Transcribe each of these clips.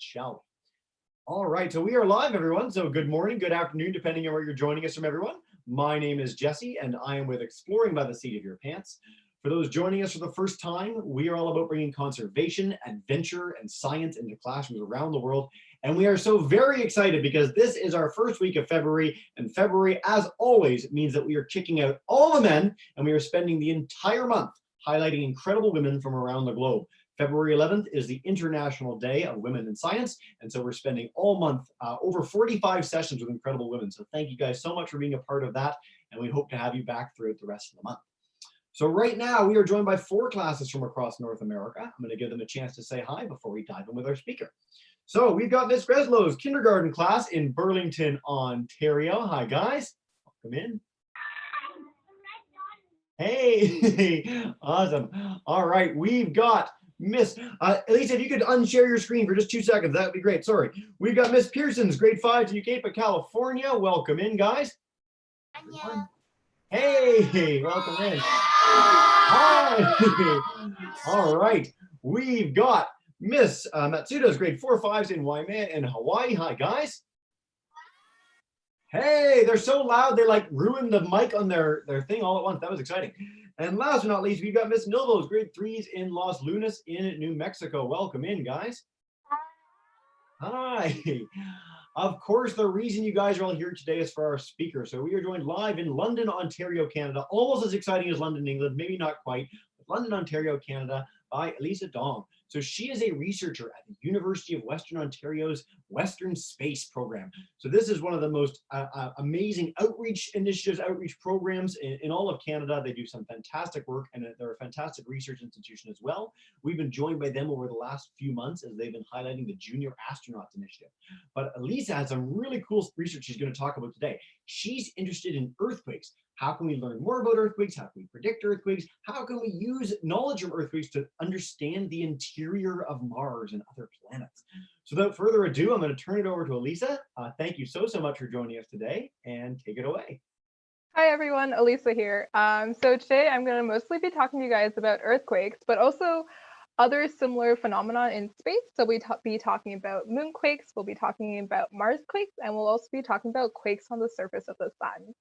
shall we? All right, so we are live, everyone. So good morning, good afternoon, depending on where you're joining us from, everyone. My name is Jesse, and I am with Exploring by the Seat of Your Pants. For those joining us for the first time, we are all about bringing conservation, adventure, and science into classrooms around the world. And we are so very excited because this is our first week of February, and February, as always, means that we are kicking out all the men, and we are spending the entire month highlighting incredible women from around the globe. February 11th is the International Day of Women in Science, and so we're spending all month over 45 sessions with incredible women. So thank you guys so much for being a part of that, and we hope to have you back throughout the rest of the month. So right now, we are joined by 4 classes from across North America. I'm going to give them a chance to say hi before we dive in with our speaker. So we've got Miss Greslow's kindergarten class in Burlington, Ontario. Hi, guys. Welcome in. Hey, awesome. All right, we've got Miss Elisa, if you could unshare your screen for just 2 seconds, that would be great. Sorry. We've got Miss Pearson's grade 5 to Yucaipa, California. Welcome in, guys. Hey, welcome in. Hi. All right. We've got Miss Matsuda's grade 4-5s in Waimea in Hawaii. Hi, guys. Hey, they're so loud, they like ruined the mic on their thing all at once. That was exciting. And last but not least, we've got Miss Milvo's grade 3s in Los Lunas in New Mexico. Welcome in, guys. Hi. Of course, the reason you guys are all here today is for our speaker. So we are joined live in London, Ontario, Canada. Almost as exciting as London, England, maybe not quite, but London, Ontario, Canada, by Elisa Dong. So she is a researcher at the University of Western Ontario's Western Space Program. So this is one of the most amazing outreach initiatives, outreach programs in all of Canada. They do some fantastic work, and they're a fantastic research institution as well. We've been joined by them over the last few months as they've been highlighting the Junior Astronauts Initiative. But Elisa has some really cool research she's going to talk about today. She's interested in earthquakes. How can we learn more about earthquakes? How can we predict earthquakes? How can we use knowledge of earthquakes to understand the interior of Mars and other planets? So without further ado, I'm going to turn it over to Elisa. Thank you so much for joining us today, and take it away. Hi everyone, Elisa here. So today I'm going to mostly be talking to you guys about earthquakes, but also other similar phenomena in space. So we'll be talking about moonquakes, we'll be talking about Marsquakes, and we'll also be talking about quakes on the surface of the sun.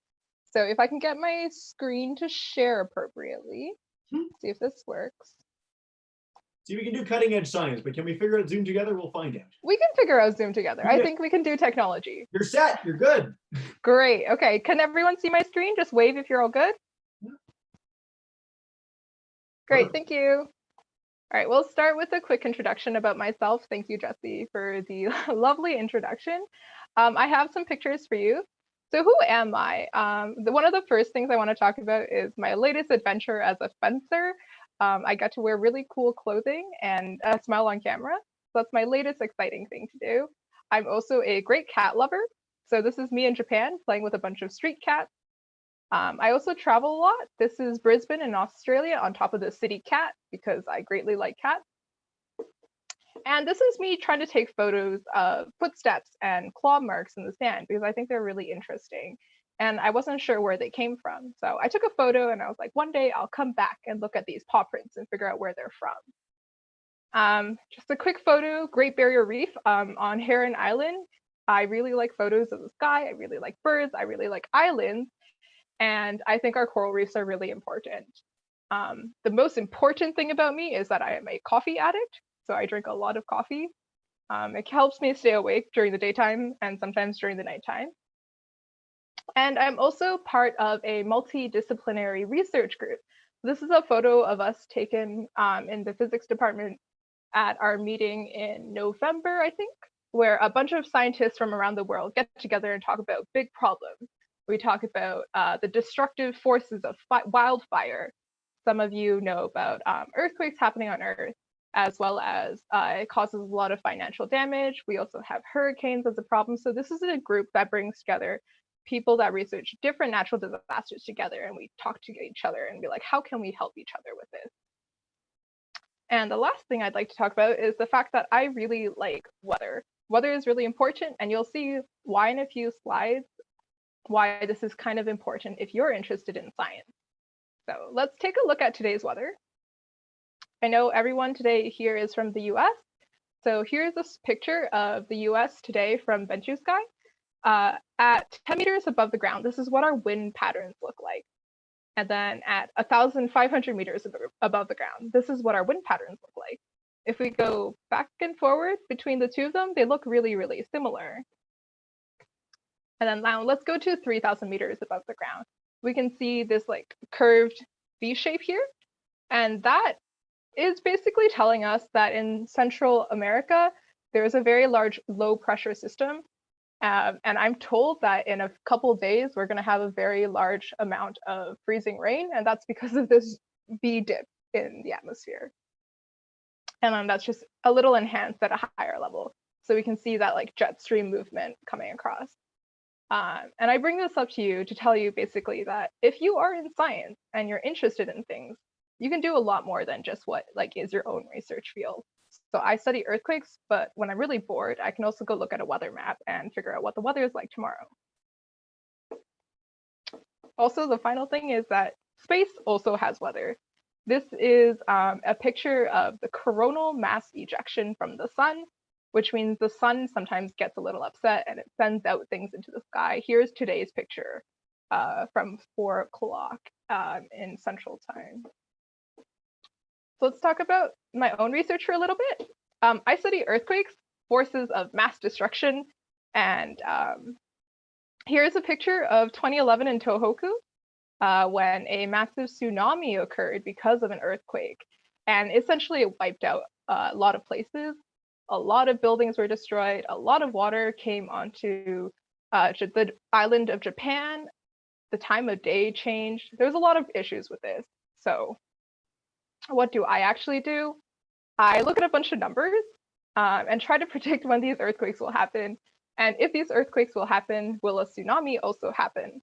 So if I can get my screen to share appropriately, see if this works. See, we can do cutting edge science, but can we figure out Zoom together? We'll find out. We can figure out Zoom together. Yeah. I think we can do technology. You're set, you're good. Great, okay. Can everyone see my screen? Just wave if you're all good. Yeah. Great, thank you. All right, we'll start with a quick introduction about myself. Thank you, Jesse, for the lovely introduction. I have some pictures for you. So who am I? One of the first things I want to talk about is my latest adventure as a fencer. I got to wear really cool clothing and smile on camera. So that's my latest exciting thing to do. I'm also a great cat lover. So this is me in Japan playing with a bunch of street cats. I also travel a lot. This is Brisbane in Australia on top of the city cat because I greatly like cats. And this is me trying to take photos of footsteps and claw marks in the sand because I think they're really interesting. And I wasn't sure where they came from. So I took a photo and I was like, one day I'll come back and look at these paw prints and figure out where they're from. Just a quick photo, Great Barrier Reef on Heron Island. I really like photos of the sky. I really like birds. I really like islands. And I think our coral reefs are really important. The most important thing about me is that I am a coffee addict. So I drink a lot of coffee. It helps me stay awake during the daytime and sometimes during the nighttime. And I'm also part of a multidisciplinary research group. This is a photo of us taken in the physics department at our meeting in November, I think, where a bunch of scientists from around the world get together and talk about big problems. We talk about the destructive forces of wildfire. Some of you know about earthquakes happening on Earth, as well as it causes a lot of financial damage. We also have hurricanes as a problem. So this is a group that brings together people that research different natural disasters together, and we talk to each other and be like, how can we help each other with this? And the last thing I'd like to talk about is the fact that I really like weather. Weather is really important, and you'll see why in a few slides, why this is kind of important if you're interested in science. So let's take a look at today's weather. I know everyone today here is from the US. So here's this picture of the US today from Benchu sky. At 10 meters above the ground, this is what our wind patterns look like. And then at 1,500 meters above the ground, this is what our wind patterns look like. If we go back and forward between the two of them, they look really, really similar. And then now let's go to 3,000 meters above the ground. We can see this like curved V shape here. And that is basically telling us that in Central America, there is a very large low pressure system. And I'm told that in a couple of days, we're going to have a very large amount of freezing rain. And that's because of this V dip in the atmosphere. And that's just a little enhanced at a higher level. So we can see that like jet stream movement coming across. And I bring this up to you to tell you basically that if you are in science and you're interested in things, you can do a lot more than just what like is your own research field. So I study earthquakes, but when I'm really bored, I can also go look at a weather map and figure out what the weather is like tomorrow. Also, the final thing is that space also has weather. This is a picture of the coronal mass ejection from the sun, which means the sun sometimes gets a little upset and it sends out things into the sky. Here's today's picture from 4 o'clock in Central Time. So let's talk about my own research for a little bit. I study earthquakes, forces of mass destruction, and here's a picture of 2011 in Tohoku when a massive tsunami occurred because of an earthquake. And essentially it wiped out a lot of places. A lot of buildings were destroyed. A lot of water came onto the island of Japan. The time of day changed. There's a lot of issues with this. So what do I actually do? I look at a bunch of numbers and try to predict when these earthquakes will happen. And if these earthquakes will happen, will a tsunami also happen?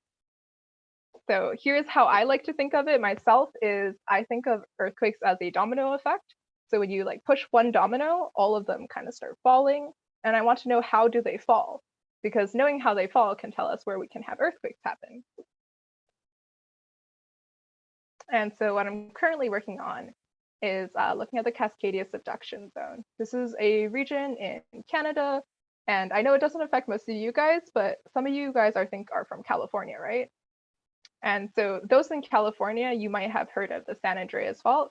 So here's how I like to think of it myself is I think of earthquakes as a domino effect. So when you like push one domino, all of them kind of start falling. And I want to know how do they fall? Because knowing how they fall can tell us where we can have earthquakes happen. And so what I'm currently working on is looking at the Cascadia subduction zone. This is a region in Canada. And I know it doesn't affect most of you guys, but some of you guys I think are from California, right? And so those in California, you might have heard of the San Andreas Fault.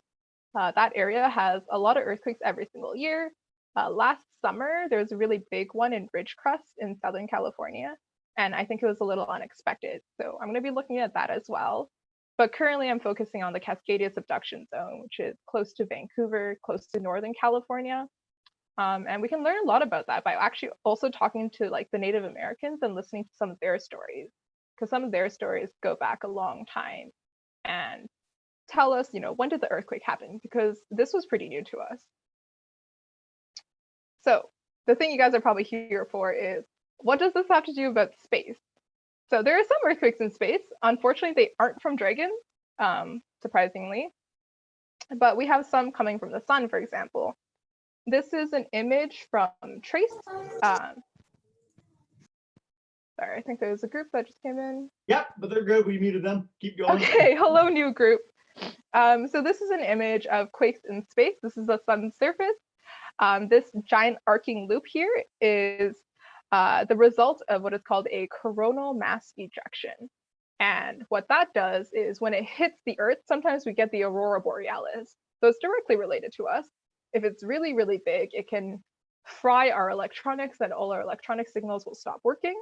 That area has a lot of earthquakes every single year. Last summer, there was a really big one in Ridgecrest in Southern California. And I think it was a little unexpected. So I'm going to be looking at that as well. But currently I'm focusing on the Cascadia subduction zone, which is close to Vancouver, close to Northern California. And we can learn a lot about that by actually also talking to like the Native Americans and listening to some of their stories, because some of their stories go back a long time and tell us, you know, when did the earthquake happen? Because this was pretty new to us. So the thing you guys are probably here for is, what does this have to do about space? So there are some earthquakes in space. Unfortunately, they aren't from dragons, surprisingly. But we have some coming from the sun, for example. This is an image from Trace. Sorry, I think there's a group that just came in. Yep, but they're good. We muted them. Keep going. Okay, hello, new group. So this is an image of quakes in space. This is the sun's surface. This giant arcing loop here is the result of what is called a coronal mass ejection. And what that does is when it hits the Earth, sometimes we get the aurora borealis. So it's directly related to us. If it's really, really big, it can fry our electronics and all our electronic signals will stop working.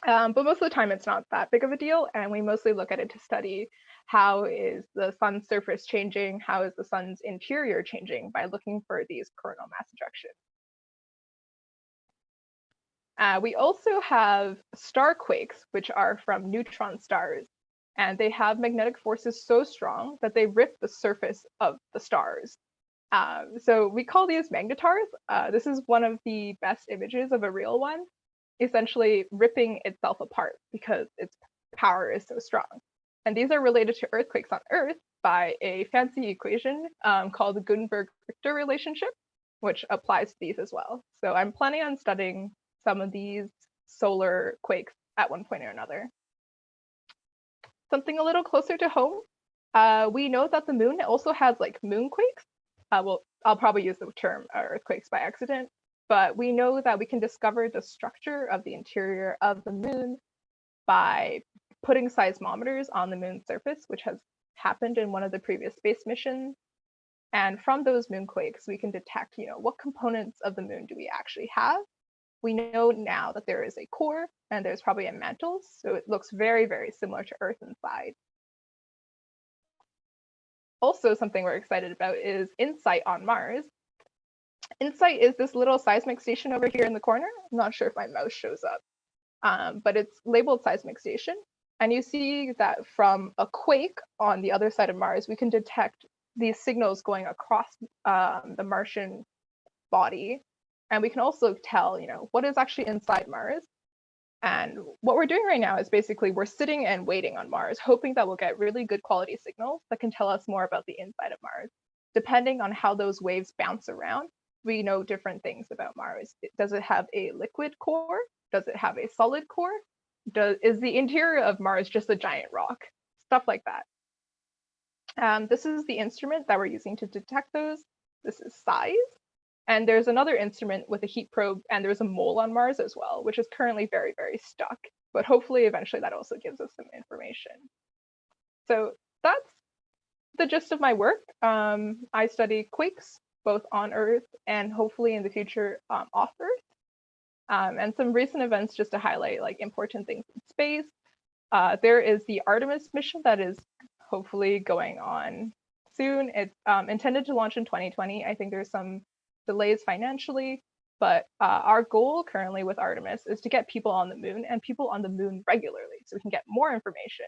But most of the time, it's not that big of a deal. And we mostly look at it to study how is the sun's surface changing, how is the sun's interior changing by looking for these coronal mass ejections. We also have star quakes, which are from neutron stars. And they have magnetic forces so strong that they rip the surface of the stars. So we call these magnetars. This is one of the best images of a real one, essentially ripping itself apart because its power is so strong. And these are related to earthquakes on Earth by a fancy equation called the Gutenberg-Richter relationship, which applies to these as well. So I'm planning on studying some of these solar quakes at one point or another. Something a little closer to home, we know that the moon also has like moonquakes. Well, I'll probably use the term earthquakes by accident, but we know that we can discover the structure of the interior of the moon by putting seismometers on the moon's surface, which has happened in one of the previous space missions. And from those moonquakes, we can detect, what components of the moon do we actually have? We know now that there is a core and there's probably a mantle, so it looks very, very similar to Earth inside. Also, something we're excited about is InSight on Mars. InSight is this little seismic station over here in the corner. I'm not sure if my mouse shows up, but it's labeled seismic station. And you see that from a quake on the other side of Mars, we can detect these signals going across the Martian body. And we can also tell, what is actually inside Mars. And what we're doing right now is basically we're sitting and waiting on Mars, hoping that we'll get really good quality signals that can tell us more about the inside of Mars. Depending on how those waves bounce around, we know different things about Mars. Does it have a liquid core? Does it have a solid core? Is the interior of Mars just a giant rock? Stuff like that. This is the instrument that we're using to detect those. This is SIZE. And there's another instrument with a heat probe, and there's a mole on Mars as well, which is currently very, very stuck. But hopefully, eventually, that also gives us some information. So that's the gist of my work. I study quakes, both on Earth and hopefully in the future off Earth. And some recent events just to highlight like important things in space. There is the Artemis mission that is hopefully going on soon. It's intended to launch in 2020. I think there's some delays financially, but our goal currently with Artemis is to get people on the moon and people on the moon regularly so we can get more information,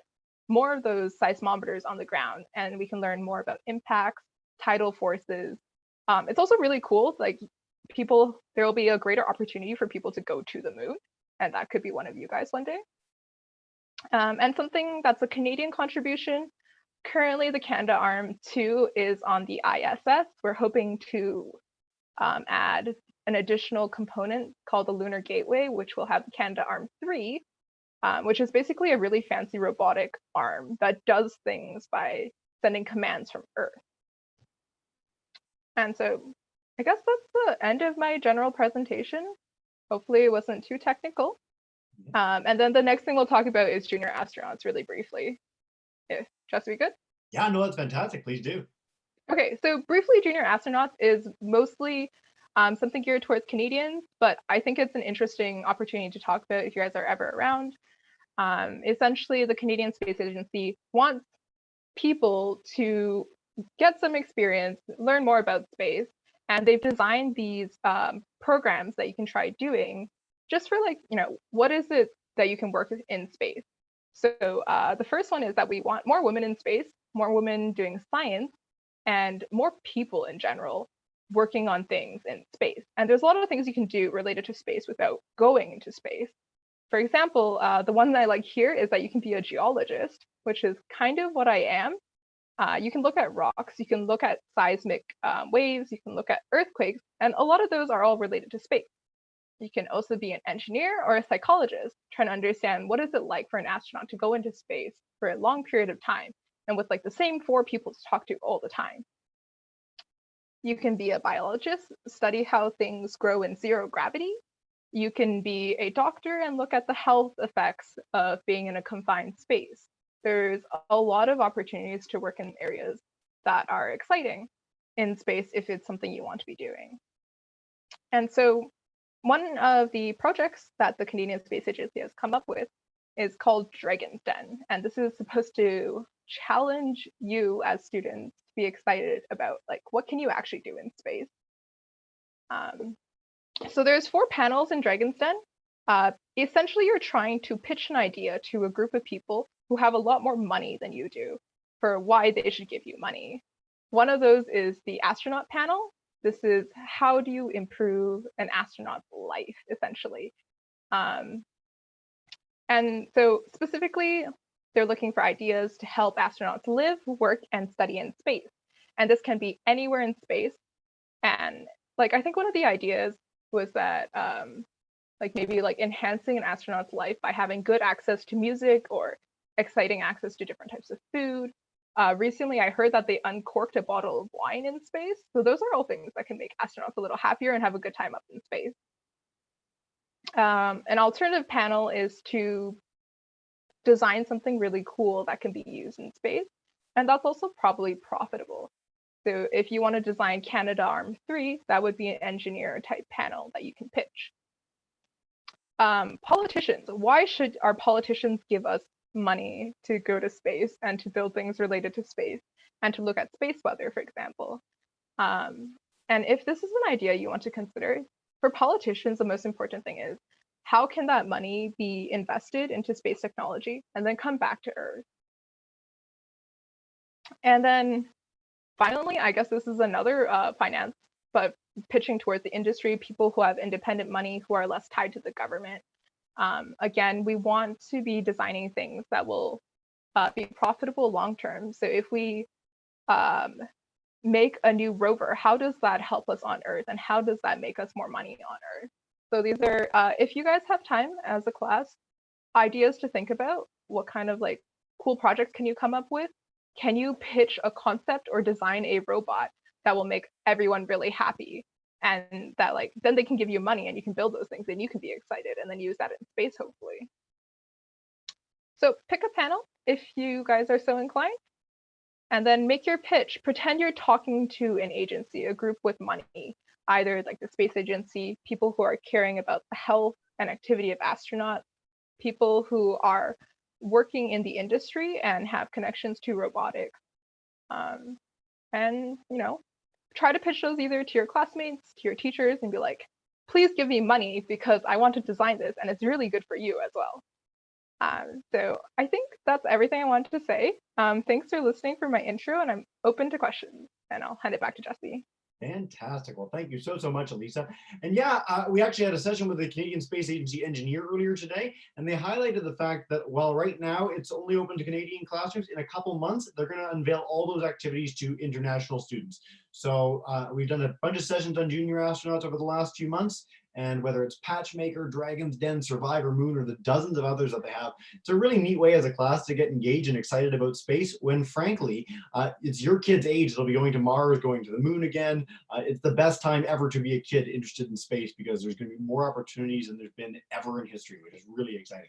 more of those seismometers on the ground, and we can learn more about impacts, tidal forces. It's also really cool, like there will be a greater opportunity for people to go to the moon, and that could be one of you guys one day. And something that's a Canadian contribution, currently the Canada Arm 2 is on the ISS. We're hoping to add an additional component called the Lunar Gateway, which will have Canada Arm 3, which is basically a really fancy robotic arm that does things by sending commands from Earth. And so I guess that's the end of my general presentation. Hopefully it wasn't too technical. And then the next thing we'll talk about is junior astronauts really briefly. Jess, are we good? Yeah, no, that's fantastic. Please do. Okay, so briefly, junior astronauts is mostly something geared towards Canadians, but I think it's an interesting opportunity to talk about if you guys are ever around. Essentially, the Canadian Space Agency wants people to get some experience, learn more about space, and they've designed these programs that you can try doing just for like, what is it that you can work with in space? So the first one is that we want more women in space, more women doing science, and more people in general working on things in space. And there's a lot of things you can do related to space without going into space. For example, the one that I like here is that you can be a geologist, which is kind of what I am. You can look at rocks, you can look at seismic waves, you can look at earthquakes, and a lot of those are all related to space. You can also be an engineer or a psychologist, trying to understand what is it like for an astronaut to go into space for a long period of time and with like the same 4 people to talk to all the time. You can be a biologist, study how things grow in zero gravity. You can be a doctor and look at the health effects of being in a confined space. There's a lot of opportunities to work in areas that are exciting in space if it's something you want to be doing. And so one of the projects that the Canadian Space Agency has come up with is called Dragon's Den. And this is supposed to challenge you as students to be excited about like, what can you actually do in space? So there's 4 panels in Dragon's Den. Essentially, you're trying to pitch an idea to a group of people who have a lot more money than you do for why they should give you money. One of those is the astronaut panel. This is how do you improve an astronaut's life, essentially. And so specifically, they're looking for ideas to help astronauts live, work, and study in space. And this can be anywhere in space. And like, I think one of the ideas was that like maybe like enhancing an astronaut's life by having good access to music or exciting access to different types of food. Recently, I heard that they uncorked a bottle of wine in space. So those are all things that can make astronauts a little happier and have a good time up in space. An alternative panel is to design something really cool that can be used in space. And that's also probably profitable. So if you want to design Canadarm3, that would be an engineer type panel that you can pitch. Politicians, why should our politicians give us money to go to space and to build things related to space and to look at space weather, for example? And if this is an idea you want to consider, for politicians, the most important thing is how can that money be invested into space technology and then come back to Earth? And then finally, I guess this is another finance, but pitching towards the industry, people who have independent money, who are less tied to the government. Again, we want to be designing things that will be profitable long term. So if we make a new rover, how does that help us on Earth? And how does that make us more money on Earth? So these are, if you guys have time as a class, ideas to think about, what kind of like cool projects can you come up with? Can you pitch a concept or design a robot that will make everyone really happy? And that like, then they can give you money and you can build those things and you can be excited and then use that in space, hopefully. So pick a panel if you guys are so inclined, and then make your pitch. Pretend you're talking to an agency, a group with money, either like the space agency, people who are caring about the health and activity of astronauts, people who are working in the industry and have connections to robotics. And, you know, try to pitch those either to your classmates, to your teachers, and be like, please give me money because I want to design this and it's really good for you as well. So I think that's everything I wanted to say. Thanks for listening for my intro, and I'm open to questions, and I'll hand it back to Jesse. Fantastic. Well, thank you so much, Elisa. And yeah, we actually had a session with the Canadian Space Agency engineer earlier today, and they highlighted the fact that while right now it's only open to Canadian classrooms, in a couple months, they're going to unveil all those activities to international students. So we've done a bunch of sessions on junior astronauts over the last few months, and whether it's Patchmaker, Dragon's Den, Survivor Moon, or the dozens of others that they have, it's a really neat way as a class to get engaged and excited about space when, frankly, it's your kid's age that'll be going to Mars, going to the moon again. It's the best time ever to be a kid interested in space because there's going to be more opportunities than there's been ever in history, which is really exciting.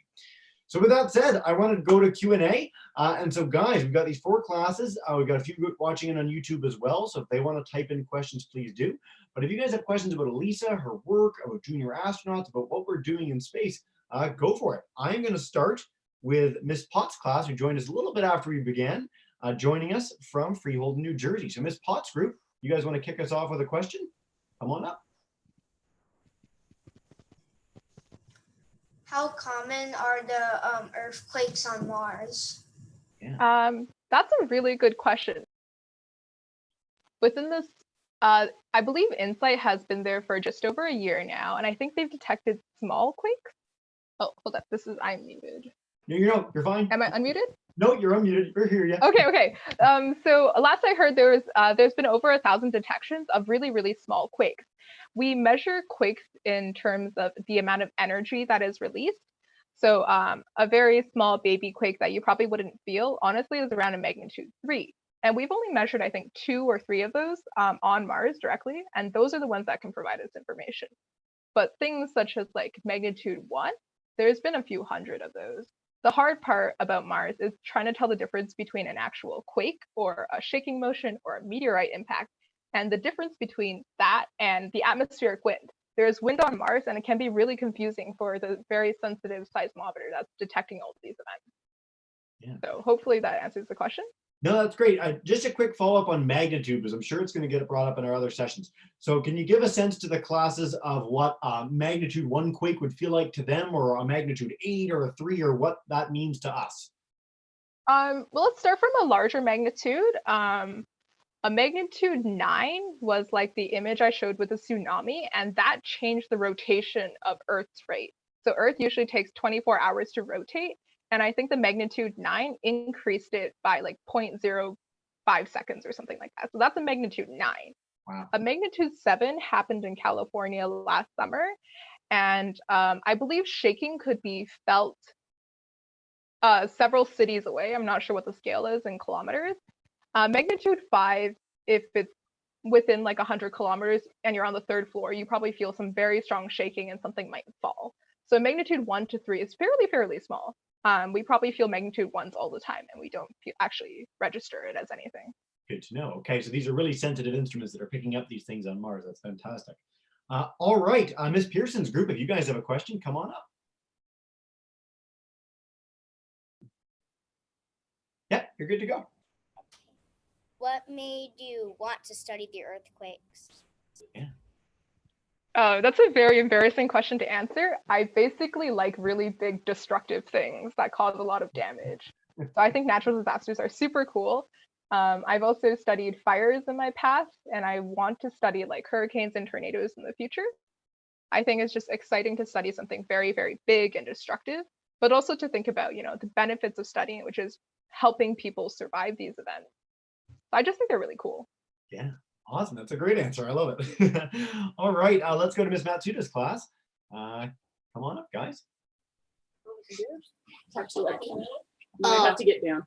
So with that said, I want to go to Q&A. And so guys, we've got these 4 classes. We've got a few watching it on YouTube as well. So if they want to type in questions, please do. But if you guys have questions about Elisa, her work, about junior astronauts, about what we're doing in space, go for it. I'm going to start with Miss Potts' class, who joined us a little bit after we began, joining us from Freehold, New Jersey. So Miss Potts' group, you guys want to kick us off with a question? Come on up. How common are the earthquakes on Mars? Yeah. That's a really good question. Within this, I believe InSight has been there for just over a year now, and I think they've detected small quakes. Oh, hold up. I'm muted. No, you're fine. Am I unmuted? No, you're unmuted. We're here, yeah. Okay. So last I heard, there's been over 1,000 detections of really, really small quakes. We measure quakes in terms of the amount of energy that is released. So a very small baby quake that you probably wouldn't feel, honestly, is around a magnitude 3. And we've only measured, I think, 2 or 3 of those on Mars directly. And those are the ones that can provide us information. But things such as like magnitude 1, there's been a few hundred of those. The hard part about Mars is trying to tell the difference between an actual quake or a shaking motion or a meteorite impact, and the difference between that and the atmospheric wind. There's wind on Mars, and it can be really confusing for the very sensitive seismometer that's detecting all of these events. Yeah. So hopefully that answers the question. No, that's great. Just a quick follow-up on magnitude, because I'm sure it's going to get brought up in our other sessions. So can you give a sense to the classes of what magnitude 1 quake would feel like to them, or a magnitude 8 or a 3, or what that means to us? Well, let's start from a larger magnitude. A magnitude 9 was like the image I showed with the tsunami, and that changed the rotation of Earth's rate. So Earth usually takes 24 hours to rotate. And I think the magnitude 9 increased it by like 0.05 seconds or something like that. So that's a magnitude 9. Wow. A magnitude 7 happened in California last summer. And I believe shaking could be felt several cities away. I'm not sure what the scale is in kilometers. Magnitude 5, if it's within like 100 kilometers and you're on the 3rd floor, you probably feel some very strong shaking and something might fall. So magnitude 1 to 3 is fairly small. We probably feel magnitude 1s all the time, and we don't actually register it as anything. Good to know. Okay, so these are really sensitive instruments that are picking up these things on Mars. That's fantastic. All right, Miss Pearson's group, if you guys have a question, come on up. Yeah, you're good to go. What made you want to study the earthquakes? Yeah. That's a very embarrassing question to answer. I basically like really big destructive things that cause a lot of damage. So I think natural disasters are super cool. I've also studied fires in my past, and I want to study like hurricanes and tornadoes in the future. I think it's just exciting to study something very big and destructive, but also to think about, the benefits of studying, which is helping people survive these events. I just think they're really cool. Yeah, awesome. That's a great answer. I love it. All right, let's go to Miss Matsuda's class. Come on up, guys. Talk to you. You might have to get down.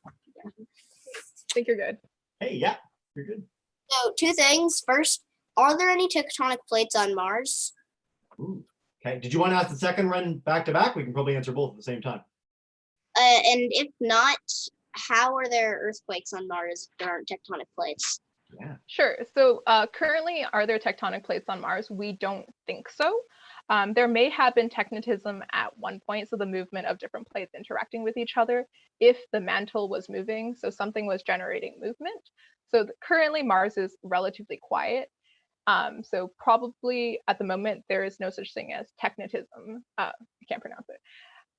I think you're good. Hey, yeah, you're good. So 2 things. First, are there any tectonic plates on Mars? Ooh. Okay, did you want to ask the second one back to back? We can probably answer both at the same time. And if not, how are there earthquakes on Mars if there aren't tectonic plates? Yeah. Sure. So currently, are there tectonic plates on Mars? We don't think so. There may have been tectonism at one point, so the movement of different plates interacting with each other if the mantle was moving, so something was generating movement. So currently, Mars is relatively quiet. So probably at the moment, there is no such thing as tectonism. I can't pronounce it.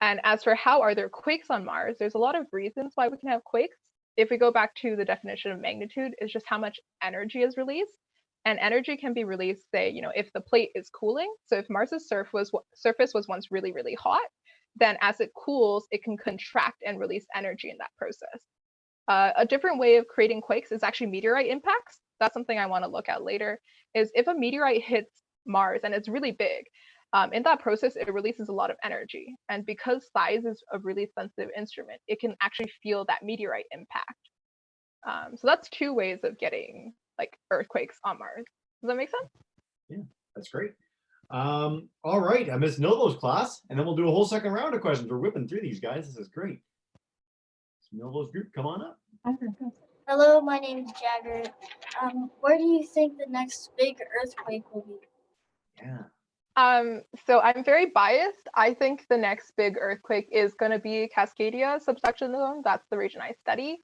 And as for how are there quakes on Mars, there's a lot of reasons why we can have quakes. If we go back to the definition of magnitude, it's just how much energy is released. And energy can be released, say, if the plate is cooling. So if Mars's surface was once really hot, then as it cools, it can contract and release energy in that process. A different way of creating quakes is actually meteorite impacts. That's something I want to look at later, is if a meteorite hits Mars and it's really big, in that process, it releases a lot of energy. And because size is a really sensitive instrument, it can actually feel that meteorite impact. So that's 2 ways of getting like earthquakes on Mars. Does that make sense? Yeah, that's great. All right, Miss Novo's class, and then we'll do a whole second round of questions. We're whipping through these, guys. This is great. Miss Novo's group, come on up. Hello, my name is Jagger. Where do you think the next big earthquake will be? Yeah. So I'm very biased. I think the next big earthquake is going to be Cascadia subduction zone. That's the region I study.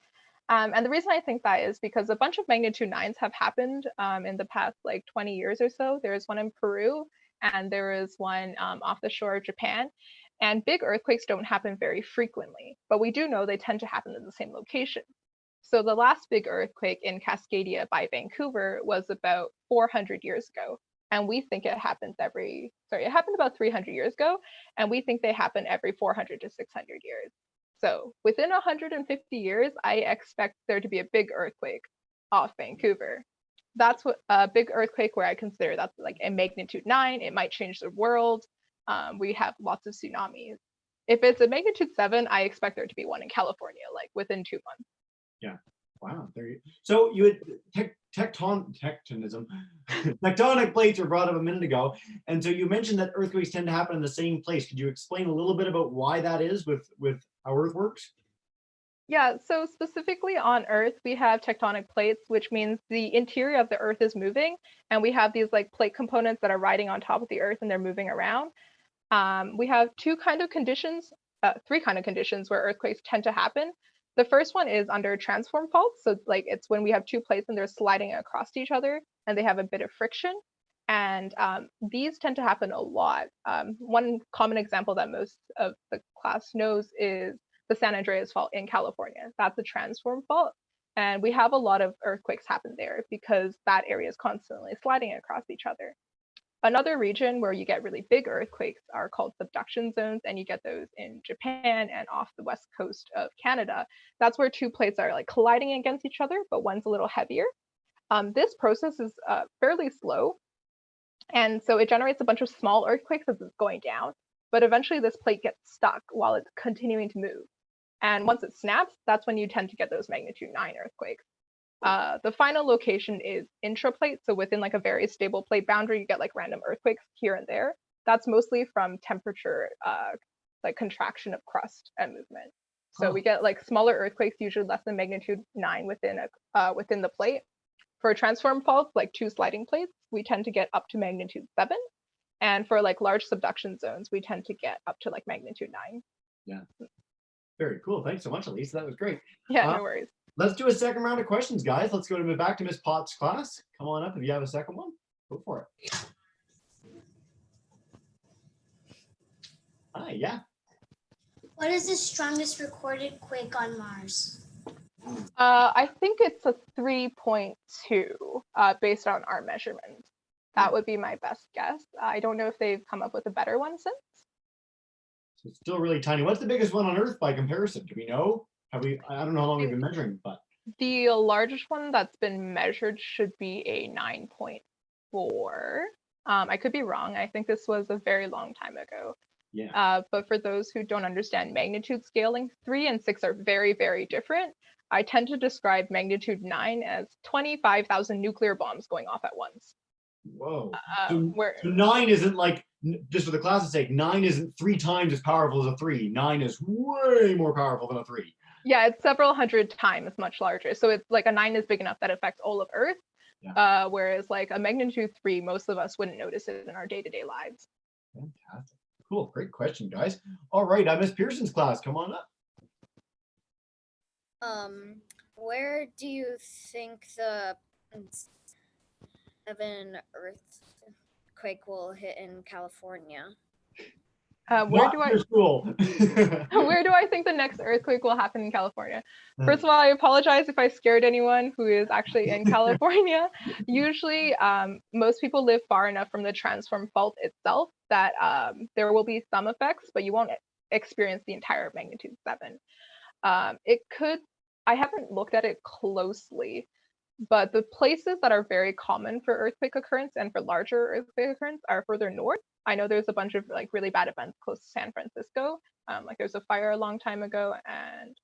And the reason I think that is because a bunch of magnitude 9s have happened in the past like 20 years or so. There was one in Peru, and there was one off the shore of Japan. And big earthquakes don't happen very frequently, but we do know they tend to happen in the same location. So the last big earthquake in Cascadia by Vancouver was about 400 years ago. And we think it happens it happened about 300 years ago, and we think they happen every 400 to 600 years. So within 150 years, I expect there to be a big earthquake off Vancouver. That's what a big earthquake where I consider that's like a magnitude 9. It might change the world. We have lots of tsunamis. If it's a magnitude 7, I expect there to be one in California, like within 2 months. Yeah. Wow. So you had tectonism, tectonic plates were brought up a minute ago, and so you mentioned that earthquakes tend to happen in the same place. Could you explain a little bit about why that is with how Earth works? Yeah, so specifically on Earth, we have tectonic plates, which means the interior of the Earth is moving, and we have these like plate components that are riding on top of the Earth and they're moving around. We have 3 kind of conditions where earthquakes tend to happen. The first one is under transform faults. So like it's when we have 2 plates and they're sliding across each other and they have a bit of friction. And these tend to happen a lot. One common example that most of the class knows is the San Andreas Fault in California. That's a transform fault. And we have a lot of earthquakes happen there because that area is constantly sliding across each other. Another region where you get really big earthquakes are called subduction zones, and you get those in Japan and off the west coast of Canada. That's where 2 plates are like colliding against each other, but one's a little heavier. This process is fairly slow, and so it generates a bunch of small earthquakes as it's going down, but eventually this plate gets stuck while it's continuing to move. And once it snaps, that's when you tend to get those magnitude 9 earthquakes. The final location is intraplate, so within like a very stable plate boundary, you get like random earthquakes here and there. That's mostly from temperature, like contraction of crust and movement. So we get like smaller earthquakes, usually less than magnitude 9 within the plate. For transform faults, like 2 sliding plates, we tend to get up to magnitude 7. And for like large subduction zones, we tend to get up to like magnitude 9. Yeah. Very cool. Thanks so much, Elisa. That was great. Yeah, no worries. Let's do a second round of questions, guys. Let's go back to Miss Potts' class. Come on up if you have a second one. Go for it. Hi, yeah. What is the strongest recorded quake on Mars? I think it's a 3.2 based on our measurements. That would be my best guess. I don't know if they've come up with a better one since. So it's still really tiny. What's the biggest one on Earth by comparison? Do we know? I don't know how long we've been measuring, but. The largest one that's been measured should be a 9.4. I could be wrong. I think this was a very long time ago. Yeah. But for those who don't understand magnitude scaling, 3 and 6 are very, very different. I tend to describe magnitude 9 as 25,000 nuclear bombs going off at once. Whoa. So 9 isn't like, just for the class's sake, 9 isn't 3 times as powerful as a 3. 9 is way more powerful than a 3. Yeah, it's several hundred times much larger. So it's like a 9 is big enough that it affects all of Earth. Yeah. Whereas like a magnitude 3, most of us wouldn't notice it in our day-to-day lives. Fantastic. Cool. Great question, guys. All right. Miss Pearson's class. Come on up. Where do you think the 7 earthquake will hit in California? Where do school. Where do I think the next earthquake will happen in California? First of all, I apologize if I scared anyone who is actually in California. Usually, most people live far enough from the transform fault itself that there will be some effects, but you won't experience the entire magnitude 7. It could, I haven't looked at it closely, but the places that are very common for earthquake occurrence and for larger earthquake occurrence are further north. I know there's a bunch of like really bad events close to San Francisco. Like there's a fire a long time ago, and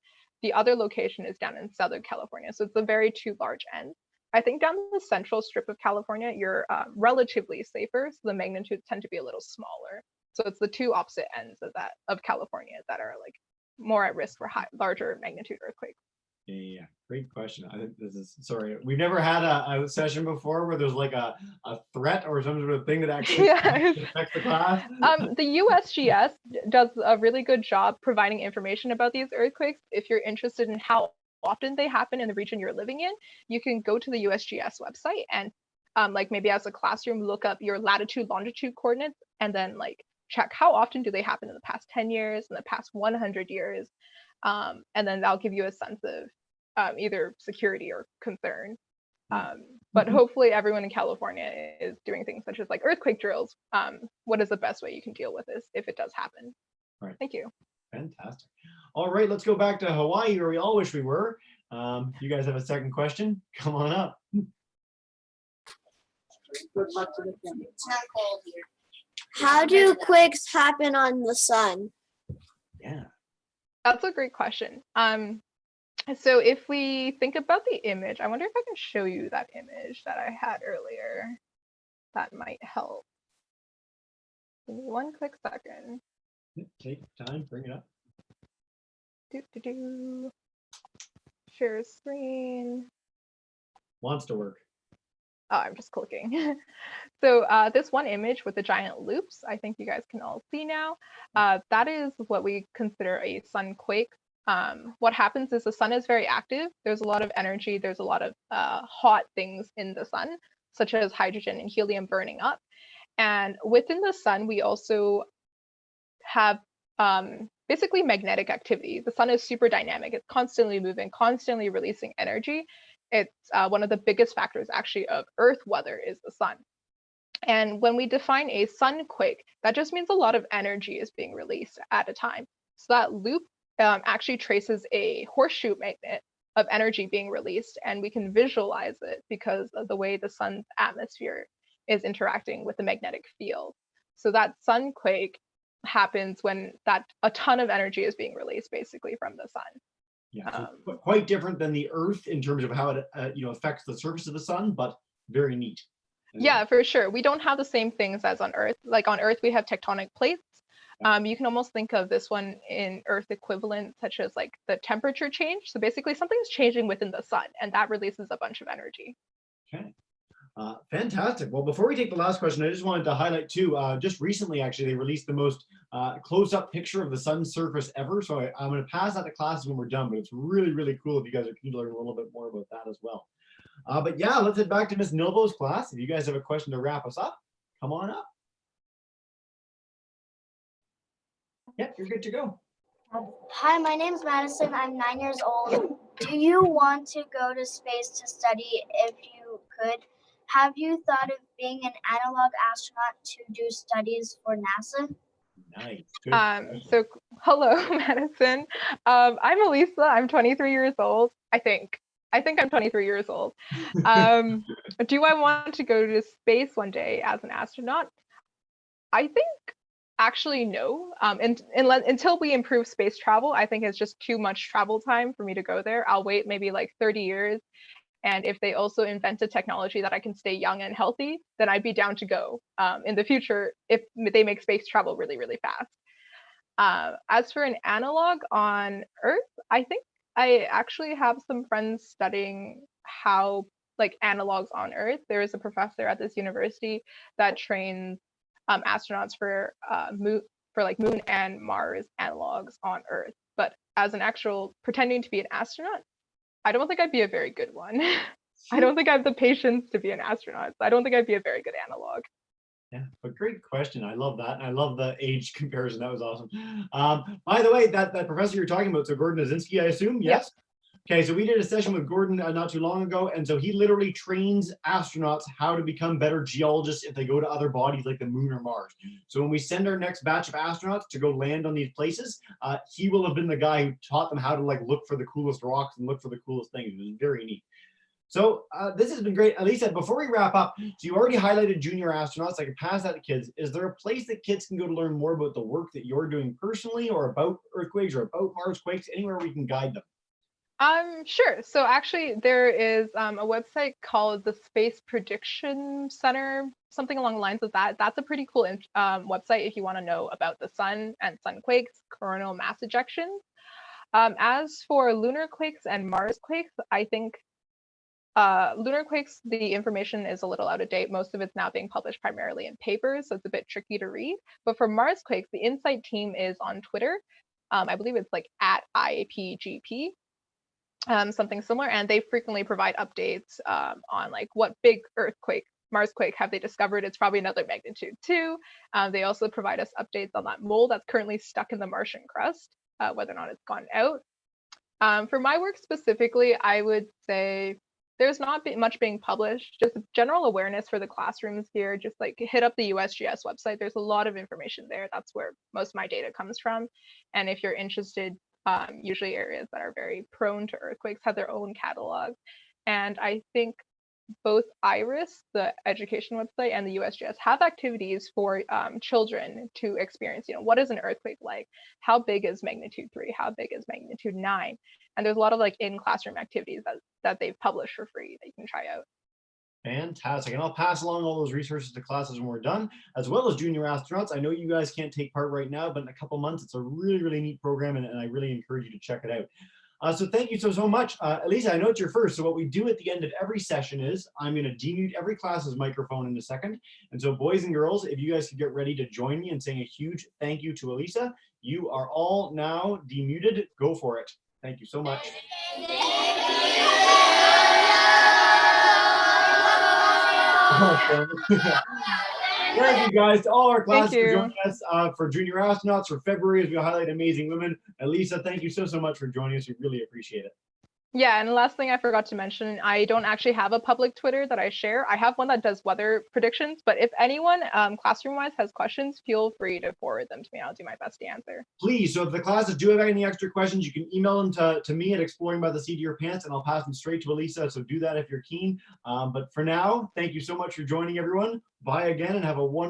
the other location is down in Southern California. So it's a very 2 large ends. I think down the central strip of California, you're relatively safer. So the magnitudes tend to be a little smaller. So it's the 2 opposite ends of California that are like more at risk for larger magnitude earthquakes. Yeah, great question. I think this is, sorry, we've never had a session before where there's like a threat or some sort of thing that actually affects the class. The USGS does a really good job providing information about these earthquakes. If you're interested in how often they happen in the region you're living in, you can go to the USGS website and like maybe as a classroom, look up your latitude, longitude coordinates, and then like check how often do they happen in the past 10 years, in the past 100 years. And then that'll give you a sense of either security or concern. But hopefully everyone in California is doing things such as like earthquake drills. What is the best way you can deal with this if it does happen? Right. Thank you. Fantastic. All right, let's go back to Hawaii, where we all wish we were. You guys have a second question? Come on up. Good luck to the family. It's not cold here. How do quakes happen on the sun? Yeah. That's a great question. So if we think about the image, I wonder if I can show you that image that I had earlier. That might help. Give me one quick second. Take time, bring it up. Share screen. Wants to work. Oh, I'm just clicking. So this one image with the giant loops, I think you guys can all see now. That is what we consider a sun quake. What happens is the sun is very active. There's a lot of energy. There's a lot of hot things in the sun, such as hydrogen and helium burning up. And within the sun, we also have basically magnetic activity. The sun is super dynamic. It's constantly moving, constantly releasing energy. It's one of the biggest factors actually of Earth weather is the sun. And when we define a sun quake, that just means a lot of energy is being released at a time. So that loop actually traces a horseshoe magnet of energy being released, and we can visualize it because of the way the sun's atmosphere is interacting with the magnetic field. So that sun quake happens when a ton of energy is being released basically from the sun. Yeah, so quite different than the Earth in terms of how it affects the surface of the sun, but very neat. Yeah, for sure. We don't have the same things as on Earth. Like on Earth, we have tectonic plates. You can almost think of this one in Earth equivalent, such as like the temperature change. So basically something's changing within the sun, and that releases a bunch of energy. Okay. Fantastic. Well, before we take the last question, I just wanted to highlight too, just recently, actually, they released the most close-up picture of the sun's surface ever. So I'm going to pass that to classes when we're done, but it's really, really cool if you guys are keen to learn a little bit more about that as well. But yeah, let's head back to Miss Nilbo's class. If you guys have a question to wrap us up, come on up. Yep, you're good to go. Hi, my name's Madison. I'm 9 years old. Do you want to go to space to study? If you could, have you thought of being an analog astronaut to do studies for NASA? Nice. Good. So hello, Madison. I'm Elisa. I'm 23 years old. I think I'm 23 years old. Do I want to go to space one day as an astronaut? I think actually no. Until we improve space travel, I think it's just too much travel time for me to go there. I'll wait maybe like 30 years. And if they also invent a technology that I can stay young and healthy, then I'd be down to go in the future if they make space travel really, really fast. As for an analog on Earth, I think I actually have some friends studying how like analogs on Earth. There is a professor at this university that trains astronauts for like Moon and Mars analogs on Earth. But as an actual pretending to be an astronaut, I don't think I'd be a very good one. I don't think I have the patience to be an astronaut. So I don't think I'd be a very good analog. Yeah, but great question. I love that. And I love the age comparison. That was awesome. By the way, that professor you're talking about, so Gordon Azinski, I assume, yes? Yep. Okay, so we did a session with Gordon not too long ago, and so he literally trains astronauts how to become better geologists if they go to other bodies like the Moon or Mars. So when we send our next batch of astronauts to go land on these places, he will have been the guy who taught them how to like look for the coolest rocks and look for the coolest things. It was very neat. So this has been great. Elisa, before we wrap up, so you already highlighted junior astronauts. I can pass that to kids. Is there a place that kids can go to learn more about the work that you're doing personally or about earthquakes or about Mars quakes, anywhere we can guide them? Sure. So actually there is a website called the Space Prediction Center, something along the lines of that. That's a pretty cool website if you want to know about the sun and sun quakes, coronal mass ejections. As for lunar quakes and Mars quakes, I think lunar quakes, the information is a little out of date. Most of it's now being published primarily in papers, so it's a bit tricky to read. But for Mars quakes, the Insight team is on Twitter. I believe it's like @IPGP. Something similar, and they frequently provide updates on like what big earthquake, Mars quake have they discovered. It's probably another magnitude 2. They also provide us updates on that mole that's currently stuck in the Martian crust, whether or not it's gone out. For my work specifically, I would say there's not much being published, just general awareness for the classrooms here. Just like hit up the USGS website. There's a lot of information there. That's where most of my data comes from. And if you're interested, usually areas that are very prone to earthquakes have their own catalogs. And I think both IRIS, the education website, and the USGS have activities for children to experience, what is an earthquake like? How big is magnitude 3? How big is magnitude 9? And there's a lot of like in-classroom activities that they've published for free that you can try out. Fantastic. And I'll pass along all those resources to classes when we're done, as well as junior astronauts. I know you guys can't take part right now, but in a couple months, it's a really, really neat program, and I really encourage you to check it out. So thank you so much. Elisa, I know it's your first, so what we do at the end of every session is I'm going to demute every class's microphone in a second. And so boys and girls, if you guys could get ready to join me in saying a huge thank you to Elisa, you are all now demuted. Go for it. Thank you so much. Thank you guys to all our classes for joining us for junior astronauts for February as we highlight amazing women. Elisa, thank you so much for joining us. We really appreciate it. Yeah, and the last thing I forgot to mention, I don't actually have a public Twitter that I share. I have one that does weather predictions, but if anyone classroom-wise has questions, feel free to forward them to me. I'll do my best to answer. Please, so if the classes do have any extra questions, you can email them to me at Exploring by the Seat of Your Pants, and I'll pass them straight to Elisa, so do that if you're keen. But for now, thank you so much for joining, everyone. Bye again, and have a wonderful